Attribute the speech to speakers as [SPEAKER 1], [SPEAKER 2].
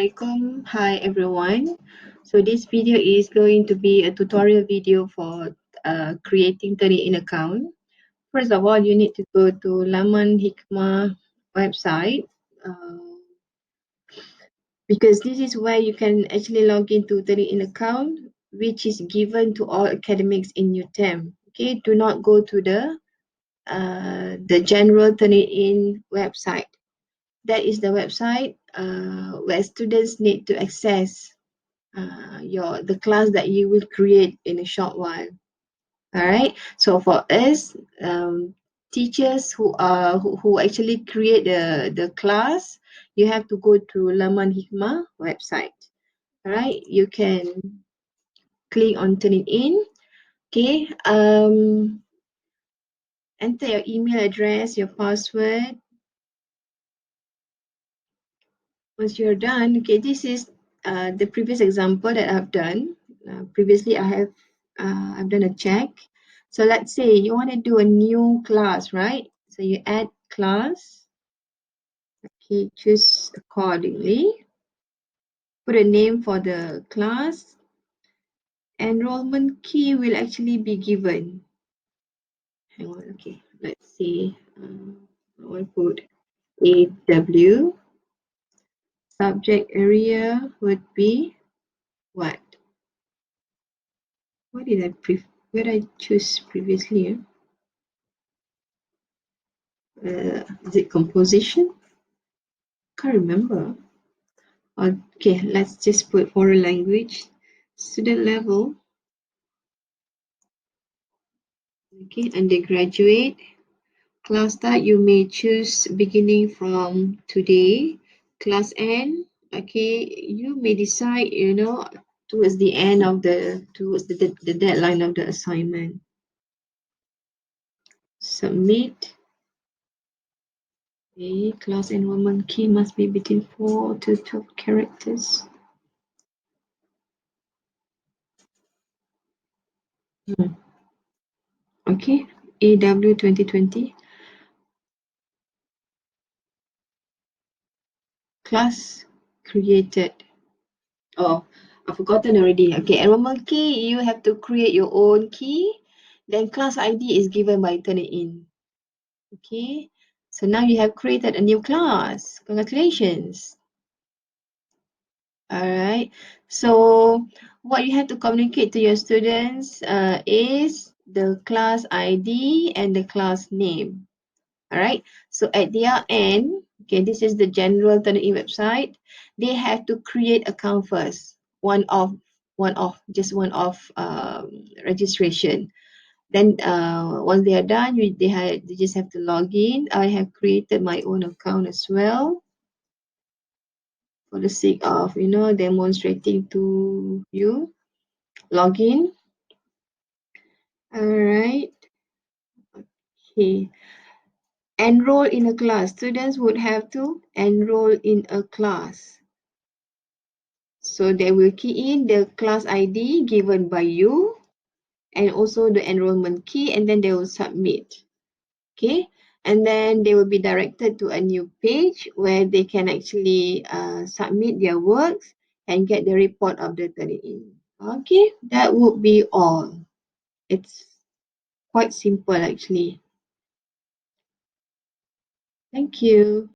[SPEAKER 1] Assalamualaikum. Hi everyone. So this video is going to be a tutorial video for creating Turnitin account. First of all, you need to go to Laman Hikmah website because this is where you can actually log into Turnitin account, which is given to all academics in your term. Okay, do not go to the general Turnitin website. That is the website where students need to access the class that you will create in a short while. All right. So for us, teachers who actually create the class, you have to go to Laman Hikmah website. All right. You can click on Turnitin. Okay. Enter your email address, your password. Once you're done, okay, this is the previous example that I've done. Previously, I've done a check. So let's say you want to do a new class, right? So you add class. Okay, choose accordingly. Put a name for the class. Enrollment key will actually be given. Hang on, okay. Let's see. I will put AW. Subject area would be what? What did where I choose previously? Is it composition? Can't remember. Okay, let's just put foreign language. Student level. Okay, undergraduate. Class start, you may choose beginning from today. Class end, okay, you may decide, towards the end of towards the deadline of the assignment. Submit. Okay, class enrollment key must be between 4 to 12 characters. Okay, AW 2020. Class created. Oh, I've forgotten already. Okay, enrollment key, you have to create your own key. Then class ID is given by Turnitin. Okay, so now you have created a new class. Congratulations. All right, so what you have to communicate to your students is the class ID and the class name. All right, so at their end, okay, this is the general Turnitin website. They have to create account first, just one off registration. Then once they are done, they just have to log in. I have created my own account as well for the sake of demonstrating to you. Log in. All right. Okay. Enroll in a class. Students would have to enroll in a class. So they will key in the class ID given by you and also the enrollment key, and then they will submit. Okay, and then they will be directed to a new page where they can actually submit their works and get the report of the Turnitin. Okay, that would be all. It's quite simple actually. Thank you.